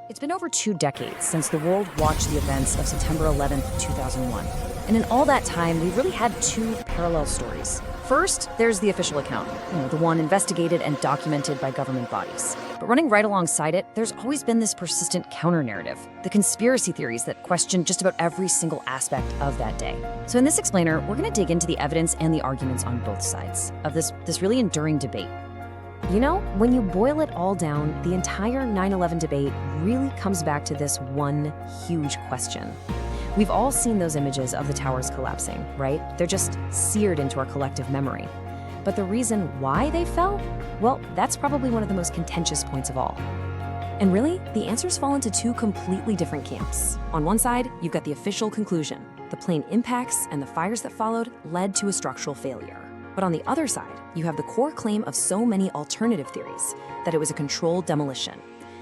It's been over 2 decades since the world watched the events of September 11th, 2001. And in all that time, we really had 2 parallel stories. First, there's the official account, the one investigated and documented by government bodies. But running right alongside it, there's always been this persistent counter-narrative, the conspiracy theories that question just about every single aspect of that day. So in this explainer, we're going to dig into the evidence and the arguments on both sides of this really enduring debate. When you boil it all down, the entire 9/11 debate really comes back to this one huge question. We've all seen those images of the towers collapsing, right? They're just seared into our collective memory. But the reason why they fell? Well, that's probably one of the most contentious points of all. And really, the answers fall into 2 completely different camps. On one side, you've got the official conclusion. The plane impacts and the fires that followed led to a structural failure. But on the other side, you have the core claim of so many alternative theories that it was a controlled demolition.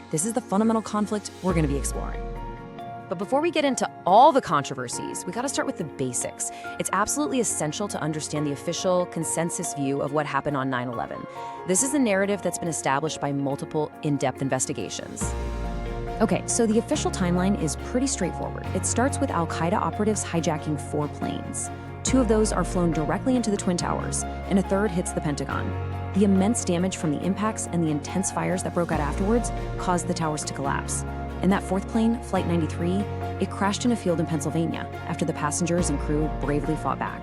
This is the fundamental conflict we're going to be exploring. But before we get into all the controversies, we got to start with the basics. It's absolutely essential to understand the official consensus view of what happened on 9/11. This is a narrative that's been established by multiple in-depth investigations. Okay, so the official timeline is pretty straightforward. It starts with Al-Qaeda operatives hijacking 4 planes. 2 of those are flown directly into the Twin Towers, and a third hits the Pentagon. The immense damage from the impacts and the intense fires that broke out afterwards caused the towers to collapse. And that 4th plane, Flight 93, it crashed in a field in Pennsylvania after the passengers and crew bravely fought back.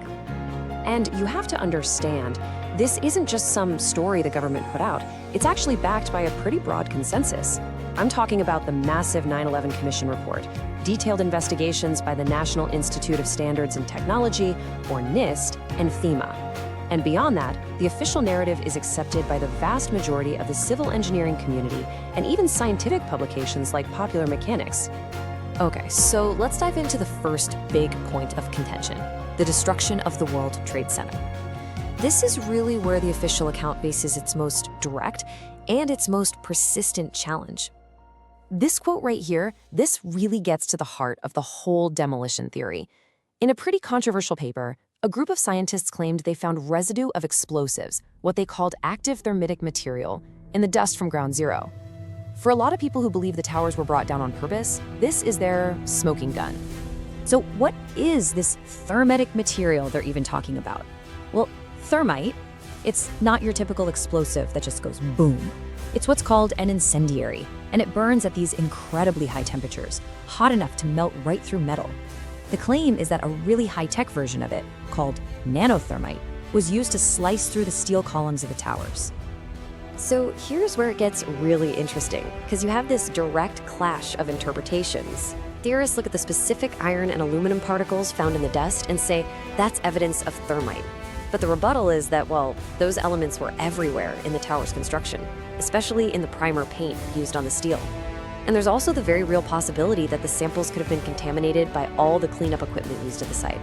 And you have to understand, this isn't just some story the government put out. It's actually backed by a pretty broad consensus. I'm talking about the massive 9/11 Commission report, detailed investigations by the National Institute of Standards and Technology, or NIST, and FEMA. And beyond that, the official narrative is accepted by the vast majority of the civil engineering community and even scientific publications like Popular Mechanics. Okay, so let's dive into the first big point of contention, the destruction of the World Trade Center. This is really where the official account faces its most direct and its most persistent challenge. This quote right here, this really gets to the heart of the whole demolition theory. In a pretty controversial paper, a group of scientists claimed they found residue of explosives, what they called active thermitic material, in the dust from Ground Zero. For a lot of people who believe the towers were brought down on purpose, this is their smoking gun. So what is this thermitic material they're even talking about? Well, thermite, it's not your typical explosive that just goes boom. It's what's called an incendiary, and it burns at these incredibly high temperatures, hot enough to melt right through metal. The claim is that a really high-tech version of it, called nanothermite, was used to slice through the steel columns of the towers. So here's where it gets really interesting, because you have this direct clash of interpretations. Theorists look at the specific iron and aluminum particles found in the dust and say that's evidence of thermite. But the rebuttal is that, well, those elements were everywhere in the tower's construction, especially in the primer paint used on the steel. And there's also the very real possibility that the samples could have been contaminated by all the cleanup equipment used at the site.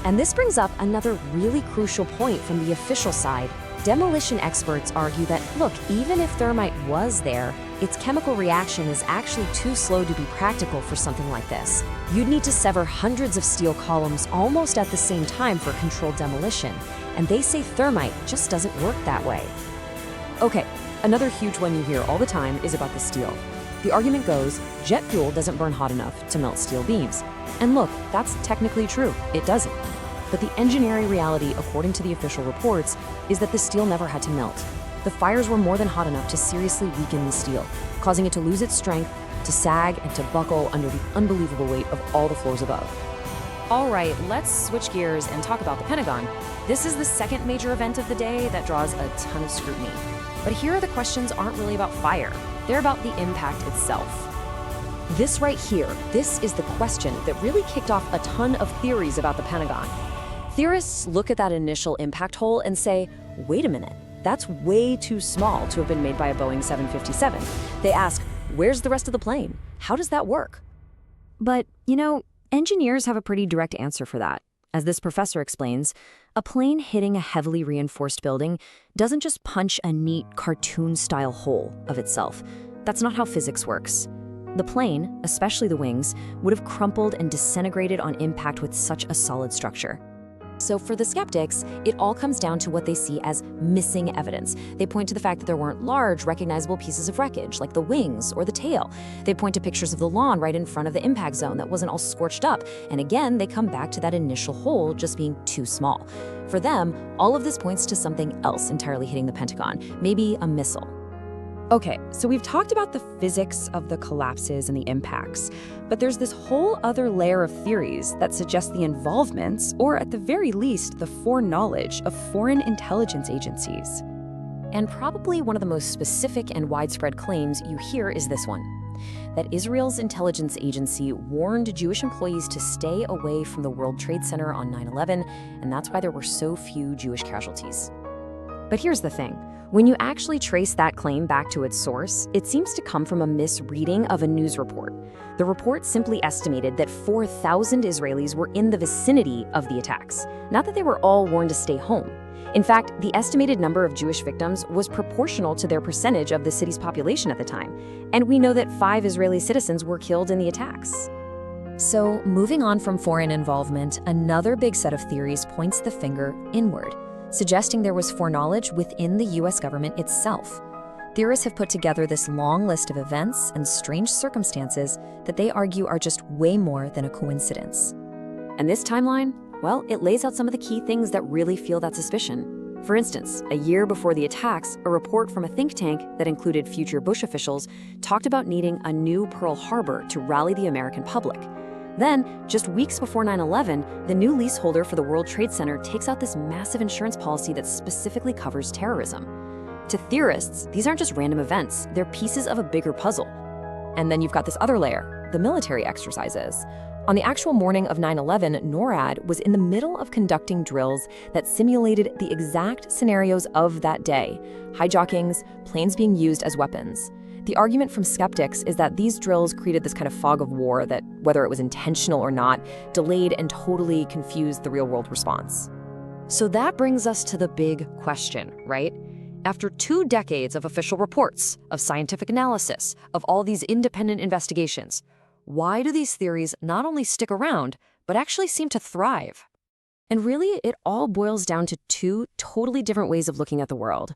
And this brings up another really crucial point from the official side. Demolition experts argue that, look, even if thermite was there, its chemical reaction is actually too slow to be practical for something like this. You'd need to sever hundreds of steel columns almost at the same time for controlled demolition, and they say thermite just doesn't work that way. Okay, another huge one you hear all the time is about the steel. The argument goes, jet fuel doesn't burn hot enough to melt steel beams. And look, that's technically true, it doesn't. But the engineering reality, according to the official reports, is that the steel never had to melt. The fires were more than hot enough to seriously weaken the steel, causing it to lose its strength, to sag, and to buckle under the unbelievable weight of all the floors above. All right, let's switch gears and talk about the Pentagon. This is the second major event of the day that draws a ton of scrutiny. But here the questions aren't really about fire. They're about the impact itself. This right here, this is the question that really kicked off a ton of theories about the Pentagon. Theorists look at that initial impact hole and say, wait a minute, that's way too small to have been made by a Boeing 757. They ask, where's the rest of the plane? How does that work? But, engineers have a pretty direct answer for that. As this professor explains, a plane hitting a heavily reinforced building doesn't just punch a neat cartoon-style hole of itself. That's not how physics works. The plane, especially the wings, would have crumpled and disintegrated on impact with such a solid structure. So for the skeptics, it all comes down to what they see as missing evidence. They point to the fact that there weren't large, recognizable pieces of wreckage, like the wings or the tail. They point to pictures of the lawn right in front of the impact zone that wasn't all scorched up. And again, they come back to that initial hole just being too small. For them, all of this points to something else entirely hitting the Pentagon, maybe a missile. Okay, so we've talked about the physics of the collapses and the impacts, but there's this whole other layer of theories that suggest the involvements, or at the very least, the foreknowledge of foreign intelligence agencies. And probably one of the most specific and widespread claims you hear is this one, that Israel's intelligence agency warned Jewish employees to stay away from the World Trade Center on 9/11, and that's why there were so few Jewish casualties. But here's the thing. When you actually trace that claim back to its source, it seems to come from a misreading of a news report. The report simply estimated that 4,000 Israelis were in the vicinity of the attacks, not that they were all warned to stay home. In fact, the estimated number of Jewish victims was proportional to their percentage of the city's population at the time, and we know that 5 Israeli citizens were killed in the attacks. So, moving on from foreign involvement, another big set of theories points the finger inward, suggesting there was foreknowledge within the U.S. government itself. Theorists have put together this long list of events and strange circumstances that they argue are just way more than a coincidence. And this timeline, well, it lays out some of the key things that really fuel that suspicion. For instance, a year before the attacks, a report from a think tank that included future Bush officials talked about needing a new Pearl Harbor to rally the American public. Then, just weeks before 9/11, the new leaseholder for the World Trade Center takes out this massive insurance policy that specifically covers terrorism. To theorists, these aren't just random events, they're pieces of a bigger puzzle. And then you've got this other layer, the military exercises. On the actual morning of 9/11, NORAD was in the middle of conducting drills that simulated the exact scenarios of that day: hijackings, planes being used as weapons. The argument from skeptics is that these drills created this kind of fog of war that, whether it was intentional or not, delayed and totally confused the real-world response. So that brings us to the big question, right? After 2 decades of official reports, of scientific analysis, of all these independent investigations, why do these theories not only stick around, but actually seem to thrive? And really, it all boils down to 2 totally different ways of looking at the world.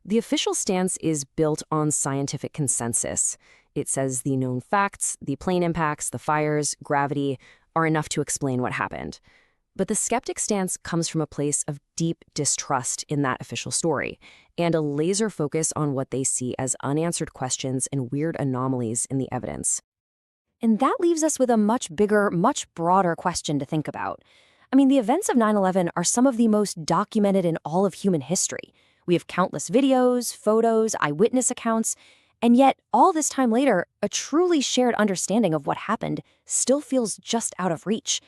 The official stance is built on scientific consensus. It says the known facts, the plane impacts, the fires, gravity, are enough to explain what happened. But the skeptic stance comes from a place of deep distrust in that official story, and a laser focus on what they see as unanswered questions and weird anomalies in the evidence. And that leaves us with a much bigger, much broader question to think about. I mean, the events of 9/11 are some of the most documented in all of human history. We have countless videos, photos, eyewitness accounts, and yet, all this time later, a truly shared understanding of what happened still feels just out of reach.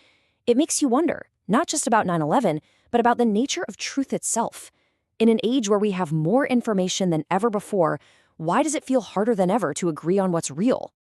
It makes you wonder, not just about 9/11, but about the nature of truth itself. In an age where we have more information than ever before, why does it feel harder than ever to agree on what's real?